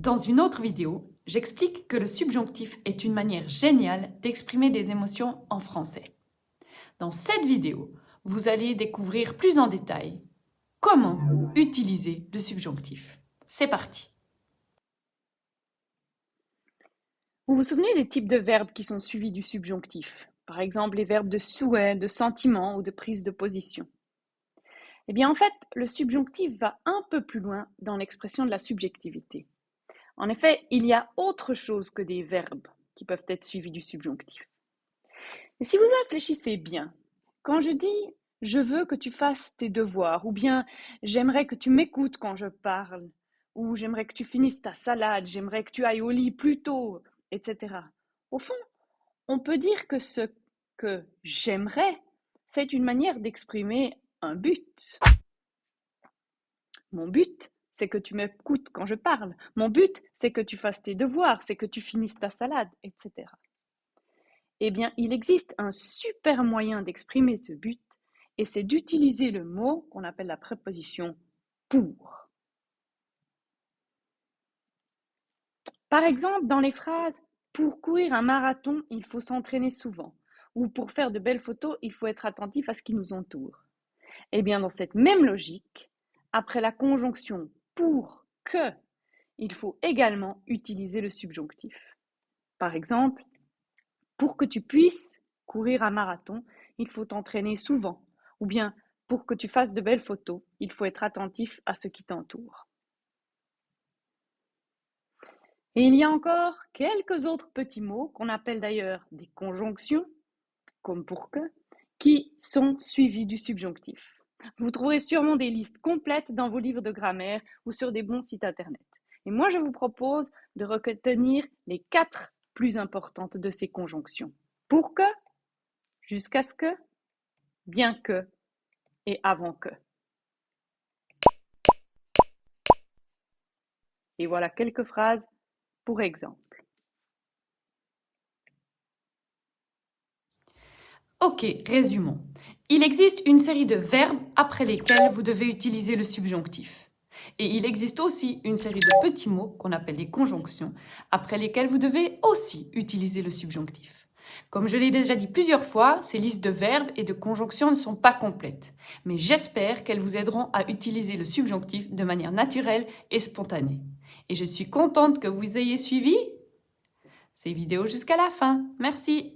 Dans une autre vidéo, j'explique que le subjonctif est une manière géniale d'exprimer des émotions en français. Dans cette vidéo, vous allez découvrir plus en détail comment utiliser le subjonctif. C'est parti! Vous vous souvenez des types de verbes qui sont suivis du subjonctif? Par exemple, les verbes de souhait, de sentiment ou de prise de position. Eh bien, en fait, le subjonctif va un peu plus loin dans l'expression de la subjectivité. En effet, il y a autre chose que des verbes qui peuvent être suivis du subjonctif. Et si vous réfléchissez bien, quand je dis « je veux que tu fasses tes devoirs » ou bien « j'aimerais que tu m'écoutes quand je parle » ou « j'aimerais que tu finisses ta salade »,« j'aimerais que tu ailles au lit plus tôt », etc. Au fond, on peut dire que ce que j'aimerais, c'est une manière d'exprimer un but. Mon but, c'est que tu m'écoutes quand je parle. Mon but, c'est que tu fasses tes devoirs, c'est que tu finisses ta salade, etc. Eh bien, il existe un super moyen d'exprimer ce but, et c'est d'utiliser le mot qu'on appelle la préposition pour. Par exemple, dans les phrases « Pour courir un marathon, il faut s'entraîner souvent » ou « Pour faire de belles photos, il faut être attentif à ce qui nous entoure ». Eh bien, dans cette même logique, après la conjonction « pour que », il faut également utiliser le subjonctif. Par exemple, pour que tu puisses courir un marathon, il faut t'entraîner souvent. Ou bien, pour que tu fasses de belles photos, il faut être attentif à ce qui t'entoure. Et il y a encore quelques autres petits mots qu'on appelle d'ailleurs des conjonctions, comme pour que, qui sont suivis du subjonctif. Vous trouverez sûrement des listes complètes dans vos livres de grammaire ou sur des bons sites internet. Et moi, je vous propose de retenir les 4 plus importantes de ces conjonctions. Pour que, jusqu'à ce que, bien que et avant que. Et voilà quelques phrases pour exemple. Ok, résumons. Il existe une série de verbes après lesquels vous devez utiliser le subjonctif. Et il existe aussi une série de petits mots qu'on appelle les conjonctions, après lesquels vous devez aussi utiliser le subjonctif. Comme je l'ai déjà dit plusieurs fois, ces listes de verbes et de conjonctions ne sont pas complètes, mais j'espère qu'elles vous aideront à utiliser le subjonctif de manière naturelle et spontanée. Et je suis contente que vous ayez suivi ces vidéos jusqu'à la fin. Merci!